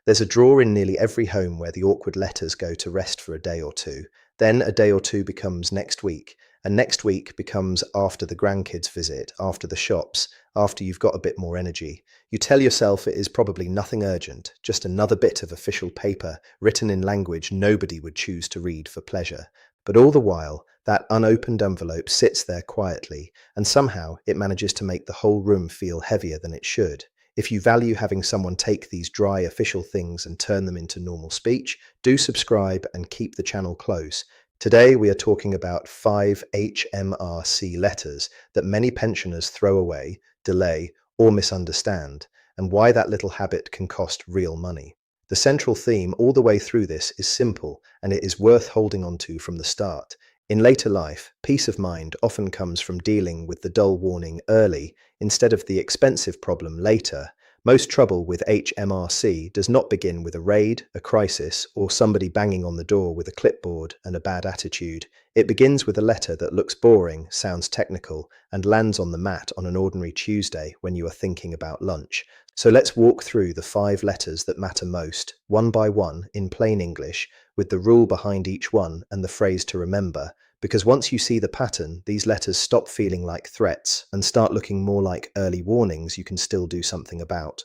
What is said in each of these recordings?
There's a drawer in nearly every home where the awkward letters go to rest for a day or two. Then a day or two becomes next week, and next week becomes after the grandkids visit, after the shops, after you've got a bit more energy. You tell yourself it is probably nothing urgent, just another bit of official paper written in language nobody would choose to read for pleasure. But all the while, that unopened envelope sits there quietly, and somehow it manages to make the whole room feel heavier than it should. If you value having someone take these dry official things and turn them into normal speech, do subscribe and keep the channel close. Today we are talking about 5 HMRC letters that many pensioners throw away, delay, or misunderstand, and why that little habit can cost real money. The central theme all the way through this is simple, and it is worth holding on to from the start. In later life, peace of mind often comes from dealing with the dull warning early instead of the expensive problem later. Most trouble with HMRC does not begin with a raid, a crisis, or somebody banging on the door with a clipboard and a bad attitude. It begins with a letter that looks boring, sounds technical, and lands on the mat on an ordinary Tuesday when you are thinking about lunch. So let's walk through the 5 letters that matter most, one by one, in plain English, with the rule behind each one and the phrase to remember, because once you see the pattern, these letters stop feeling like threats and start looking more like early warnings you can still do something about.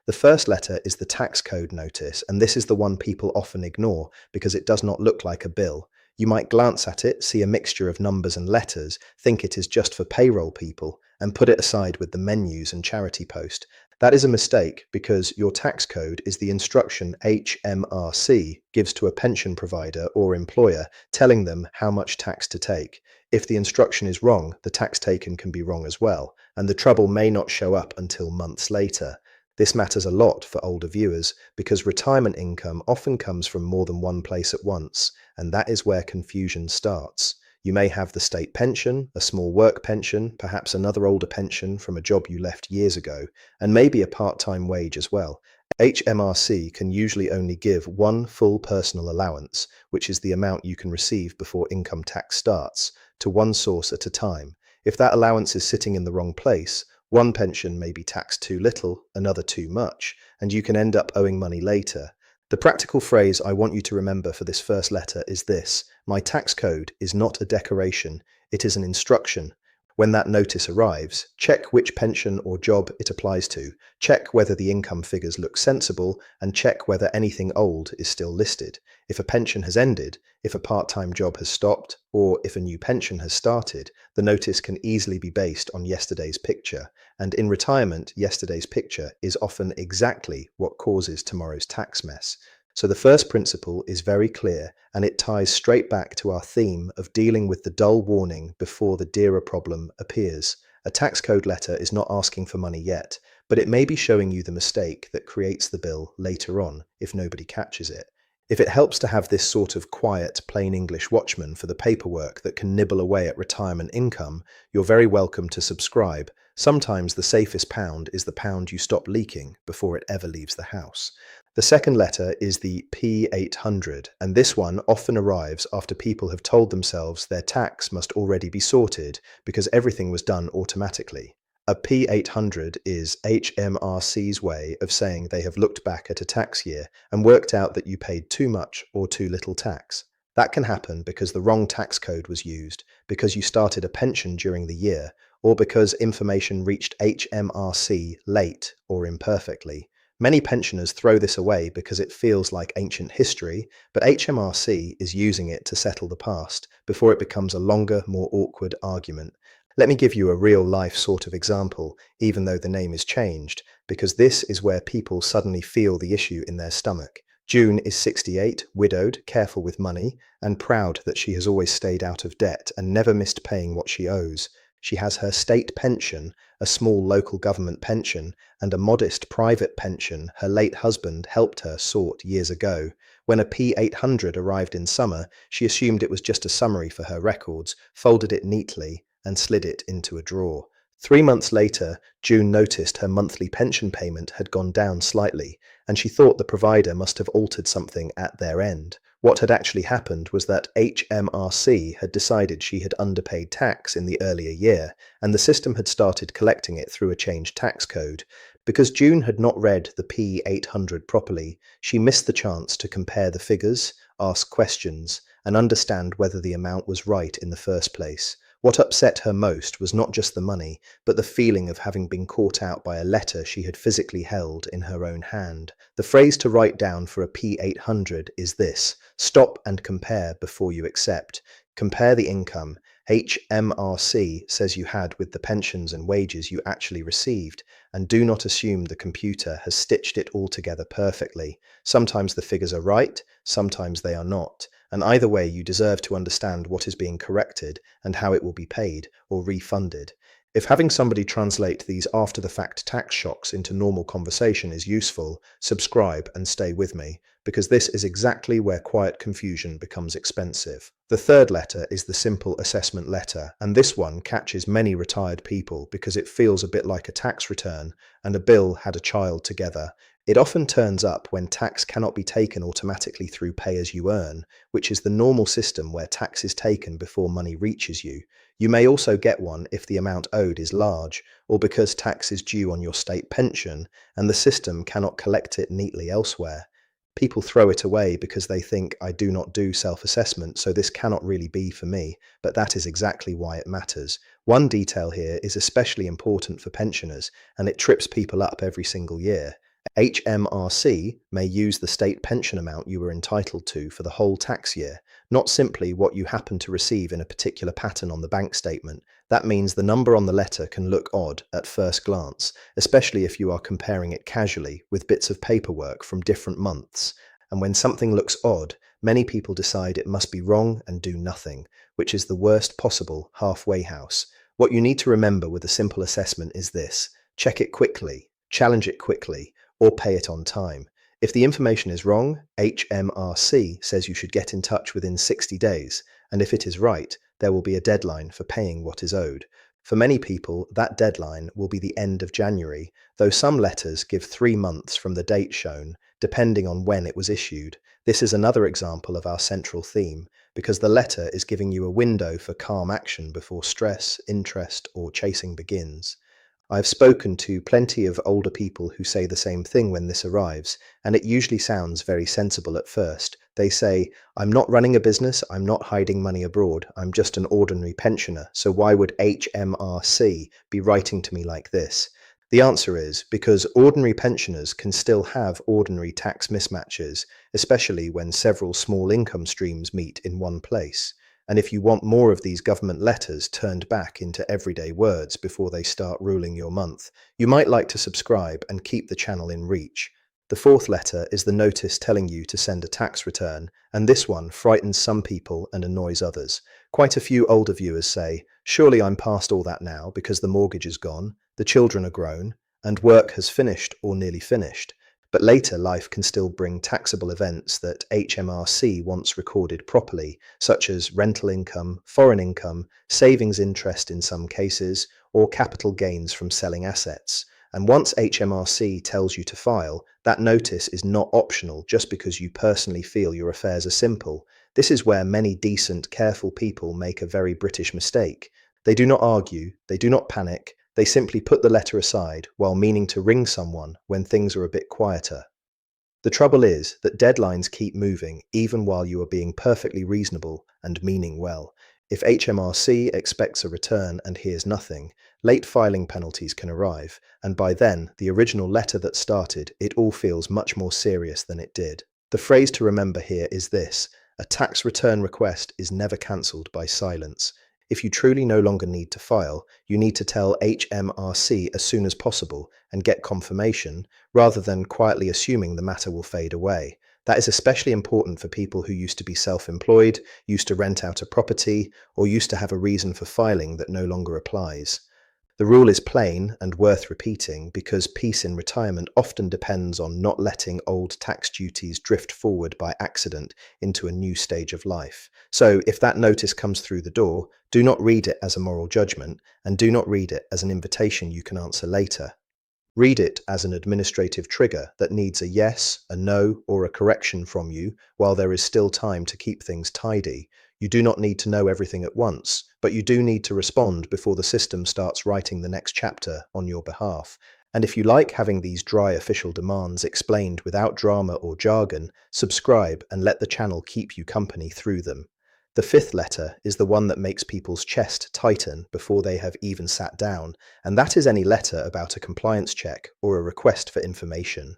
The first letter is the tax code notice, and this is the one people often ignore because it does not look like a bill. You might glance at it, see a mixture of numbers and letters, think it is just for payroll people, and put it aside with the menus and charity post. That is a mistake because your tax code is the instruction HMRC gives to a pension provider or employer telling them how much tax to take. If the instruction is wrong, the tax taken can be wrong as well, and the trouble may not show up until months later. This matters a lot for older viewers because retirement income often comes from more than one place at once, and that is where confusion starts. You may have the state pension, a small work pension, perhaps another older pension from a job you left years ago, and maybe a part-time wage as well. HMRC can usually only give one full personal allowance, which is the amount you can receive before income tax starts, to one source at a time. If that allowance is sitting in the wrong place, one pension may be taxed too little, another too much, and you can end up owing money later. The practical phrase I want you to remember for this first letter is this: my tax code is not a decoration, it is an instruction. When that notice arrives, check which pension or job it applies to, check whether the income figures look sensible, and check whether anything old is still listed. If a pension has ended, if a part-time job has stopped, or if a new pension has started, the notice can easily be based on yesterday's picture. And in retirement, yesterday's picture is often exactly what causes tomorrow's tax mess. So the first principle is very clear, and it ties straight back to our theme of dealing with the dull warning before the dearer problem appears. A tax code letter is not asking for money yet, but it may be showing you the mistake that creates the bill later on if nobody catches it. If it helps to have this sort of quiet, plain English watchman for the paperwork that can nibble away at retirement income, you're very welcome to subscribe. Sometimes the safest pound is the pound you stop leaking before it ever leaves the house. The second letter is the P800, and this one often arrives after people have told themselves their tax must already be sorted because everything was done automatically. A P800 is HMRC's way of saying they have looked back at a tax year and worked out that you paid too much or too little tax. That can happen because the wrong tax code was used, because you started a pension during the year, or because information reached HMRC late or imperfectly. Many pensioners throw this away because it feels like ancient history, but HMRC is using it to settle the past before it becomes a longer, more awkward argument. Let me give you a real-life sort of example, even though the name is changed, because this is where people suddenly feel the issue in their stomach. June is 68, widowed, careful with money, and proud that she has always stayed out of debt and never missed paying what she owes. She has her state pension, a small local government pension, and a modest private pension her late husband helped her sort years ago. When a P800 arrived in summer, she assumed it was just a summary for her records, folded it neatly, and slid it into a drawer. 3 months later, June noticed her monthly pension payment had gone down slightly, and she thought the provider must have altered something at their end. What had actually happened was that HMRC had decided she had underpaid tax in the earlier year, and the system had started collecting it through a changed tax code. Because June had not read the P800 properly, she missed the chance to compare the figures, ask questions, and understand whether the amount was right in the first place. What upset her most was not just the money, but the feeling of having been caught out by a letter she had physically held in her own hand. The phrase to write down for a P800 is this: stop and compare before you accept. Compare the income HMRC says you had with the pensions and wages you actually received, and do not assume the computer has stitched it all together perfectly. Sometimes the figures are right, sometimes they are not, and either way you deserve to understand what is being corrected and how it will be paid or refunded. If having somebody translate these after-the-fact tax shocks into normal conversation is useful, subscribe and stay with me, because this is exactly where quiet confusion becomes expensive. The third letter is the simple assessment letter, and this one catches many retired people because it feels a bit like a tax return and a bill had a child together. It often turns up when tax cannot be taken automatically through pay-as-you-earn, which is the normal system where tax is taken before money reaches you. You may also get one if the amount owed is large, or because tax is due on your state pension and the system cannot collect it neatly elsewhere. People throw it away because they think I do not do self-assessment, so this cannot really be for me, but that is exactly why it matters. One detail here is especially important for pensioners, and it trips people up every single year. HMRC may use the state pension amount you were entitled to for the whole tax year, not simply what you happen to receive in a particular pattern on the bank statement. That means the number on the letter can look odd at first glance, especially if you are comparing it casually with bits of paperwork from different months. And when something looks odd, many people decide it must be wrong and do nothing, which is the worst possible halfway house. What you need to remember with a simple assessment is this: check it quickly, challenge it quickly, or pay it on time. If the information is wrong, HMRC says you should get in touch within 60 days, and if it is right, there will be a deadline for paying what is owed. For many people, that deadline will be the end of January, though some letters give 3 months from the date shown, depending on when it was issued. This is another example of our central theme, because the letter is giving you a window for calm action before stress, interest, or chasing begins. I've spoken to plenty of older people who say the same thing when this arrives, and it usually sounds very sensible at first. They say, I'm not running a business, I'm not hiding money abroad, I'm just an ordinary pensioner, so why would HMRC be writing to me like this? The answer is because ordinary pensioners can still have ordinary tax mismatches, especially when several small income streams meet in one place. And if you want more of these government letters turned back into everyday words before they start ruling your month, you might like to subscribe and keep the channel in reach. The fourth letter is the notice telling you to send a tax return, and this one frightens some people and annoys others. Quite a few older viewers say, surely I'm past all that now because the mortgage is gone, the children are grown, and work has finished or nearly finished. But later life can still bring taxable events that HMRC wants recorded properly, such as rental income, foreign income, savings interest in some cases, or capital gains from selling assets. And once HMRC tells you to file, that notice is not optional just because you personally feel your affairs are simple. This is where many decent, careful people make a very British mistake. They do not argue, they do not panic, they simply put the letter aside while meaning to ring someone when things are a bit quieter. The trouble is that deadlines keep moving even while you are being perfectly reasonable and meaning well. If HMRC expects a return and hears nothing, late filing penalties can arrive, and by then, the original letter that started, it all feels much more serious than it did. The phrase to remember here is this: a tax return request is never cancelled by silence. If you truly no longer need to file, you need to tell HMRC as soon as possible and get confirmation, rather than quietly assuming the matter will fade away. That is especially important for people who used to be self-employed, used to rent out a property, or used to have a reason for filing that no longer applies. The rule is plain and worth repeating because peace in retirement often depends on not letting old tax duties drift forward by accident into a new stage of life. So if that notice comes through the door, do not read it as a moral judgment, and do not read it as an invitation you can answer later. Read it as an administrative trigger that needs a yes, a no, or a correction from you while there is still time to keep things tidy. You do not need to know everything at once, but you do need to respond before the system starts writing the next chapter on your behalf. And if you like having these dry official demands explained without drama or jargon, subscribe and let the channel keep you company through them. The fifth letter is the one that makes people's chest tighten before they have even sat down, and that is any letter about a compliance check or a request for information.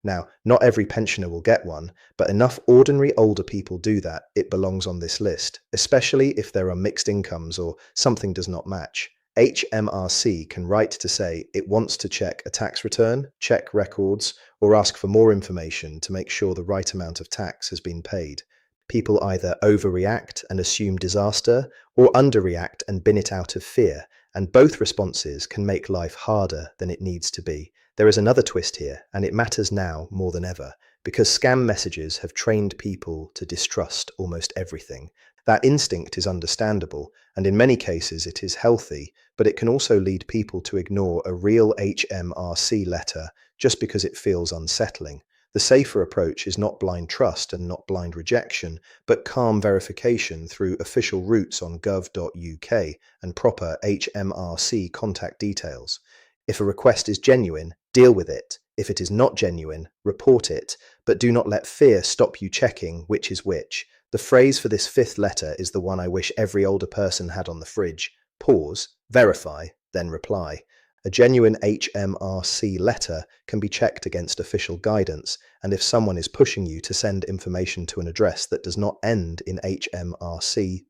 Now, not every pensioner will get one, but enough ordinary older people do that it belongs on this list, especially if there are mixed incomes or something does not match. HMRC can write to say it wants to check a tax return, check records, or ask for more information to make sure the right amount of tax has been paid. People either overreact and assume disaster, or underreact and bin it out of fear, and both responses can make life harder than it needs to be. There is another twist here, and it matters now more than ever, because scam messages have trained people to distrust almost everything. That instinct is understandable, and in many cases it is healthy, but it can also lead people to ignore a real HMRC letter just because it feels unsettling. The safer approach is not blind trust and not blind rejection, but calm verification through official routes on gov.uk and proper HMRC contact details. If a request is genuine, deal with it. If it is not genuine, report it, but do not let fear stop you checking which is which. The phrase for this fifth letter is the one I wish every older person had on the fridge. Pause, verify, then reply. A genuine HMRC letter can be checked against official guidance, and if someone is pushing you to send information to an address that does not end in hmrc.gov.uk,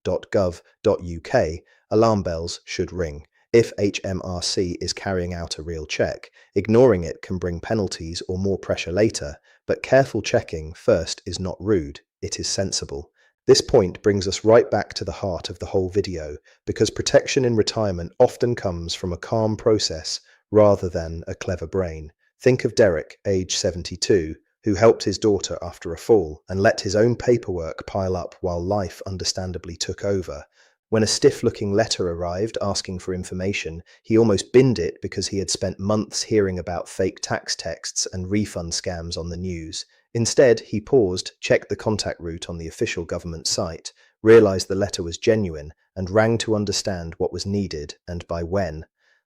alarm bells should ring. If HMRC is carrying out a real check, ignoring it can bring penalties or more pressure later, but careful checking first is not rude, it is sensible. This point brings us right back to the heart of the whole video, because protection in retirement often comes from a calm process rather than a clever brain. Think of Derek, age 72, who helped his daughter after a fall and let his own paperwork pile up while life understandably took over. When a stiff-looking letter arrived asking for information, he almost binned it because he had spent months hearing about fake tax texts and refund scams on the news. Instead, he paused, checked the contact route on the official government site, realized the letter was genuine, and rang to understand what was needed and by when.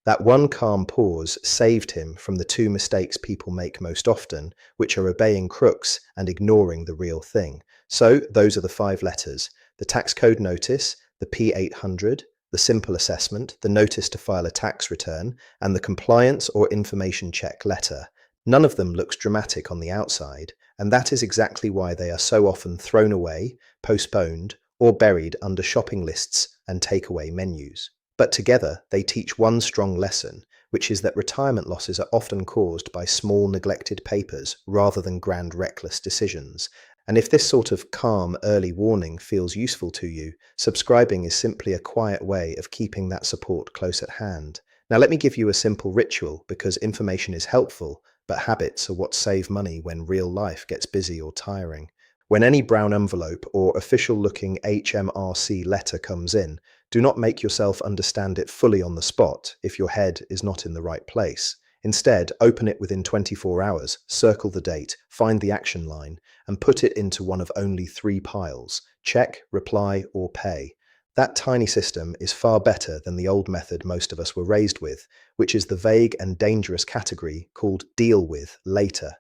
That one calm pause saved him from the two mistakes people make most often, which are obeying crooks and ignoring the real thing. So, those are the 5 letters: the tax code notice, the P800, the simple assessment, the notice to file a tax return, and the compliance or information check letter. None of them looks dramatic on the outside, and that is exactly why they are so often thrown away, postponed, or buried under shopping lists and takeaway menus. But together, they teach one strong lesson, which is that retirement losses are often caused by small neglected papers rather than grand reckless decisions. And if this sort of calm early warning feels useful to you, subscribing is simply a quiet way of keeping that support close at hand. Now let me give you a simple ritual, because information is helpful, but habits are what save money when real life gets busy or tiring. When any brown envelope or official-looking HMRC letter comes in, do not make yourself understand it fully on the spot if your head is not in the right place. Instead, open it within 24 hours, circle the date, find the action line, and put it into one of only 3 piles: check, reply, or pay. That tiny system is far better than the old method most of us were raised with, which is the vague and dangerous category called deal with later.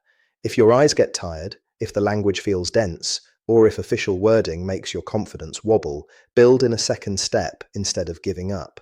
If your eyes get tired, if the language feels dense, or if official wording makes your confidence wobble, build in a second step instead of giving up.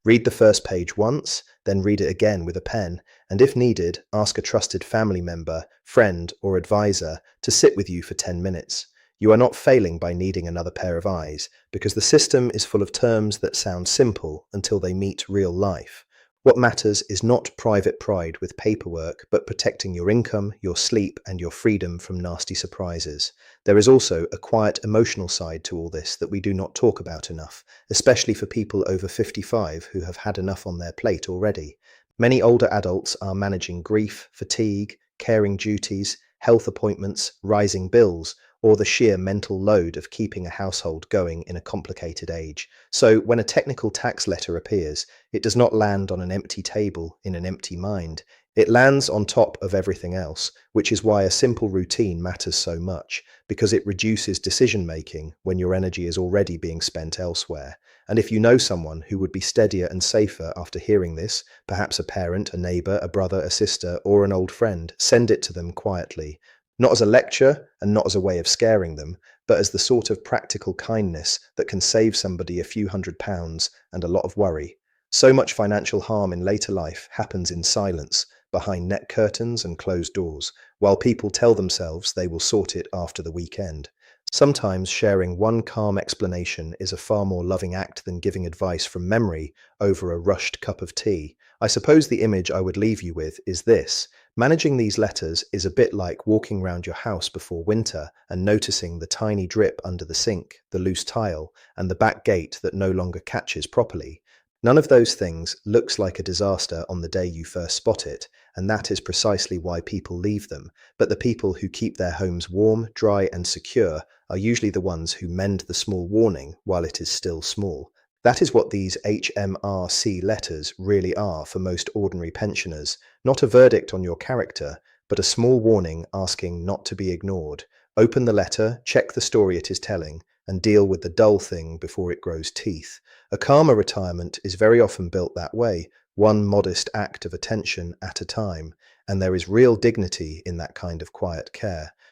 Read the first page once, then read it again with a pen, and if needed, ask a trusted family member, friend, or advisor to sit with you for 10 minutes. You are not failing by needing another pair of eyes, because the system is full of terms that sound simple until they meet real life. What matters is not private pride with paperwork, but protecting your income, your sleep, and your freedom from nasty surprises. There is also a quiet emotional side to all this that we do not talk about enough, especially for people over 55 who have had enough on their plate already. Many older adults are managing grief, fatigue, caring duties, health appointments, rising bills, or the sheer mental load of keeping a household going in a complicated age. So when a technical tax letter appears, it does not land on an empty table in an empty mind. It lands on top of everything else, which is why a simple routine matters so much, because it reduces decision making when your energy is already being spent elsewhere. And if you know someone who would be steadier and safer after hearing this, perhaps a parent, a neighbor, a brother, a sister, or an old friend, send it to them quietly. Not as a lecture and not as a way of scaring them, but as the sort of practical kindness that can save somebody a few £100s and a lot of worry. So much financial harm in later life happens in silence, behind net curtains and closed doors, while people tell themselves they will sort it after the weekend. Sometimes sharing one calm explanation is a far more loving act than giving advice from memory over a rushed cup of tea. I suppose the image I would leave you with is this. Managing these letters is a bit like walking round your house before winter and noticing the tiny drip under the sink, the loose tile, and the back gate that no longer catches properly. None of those things looks like a disaster on the day you first spot it, and that is precisely why people leave them. But the people who keep their homes warm, dry, and secure are usually the ones who mend the small warning while it is still small. That is what these HMRC letters really are for most ordinary pensioners. Not a verdict on your character, but a small warning asking not to be ignored. Open the letter, check the story it is telling, and deal with the dull thing before it grows teeth. A calmer retirement is very often built that way, one modest act of attention at a time, and there is real dignity in that kind of quiet care.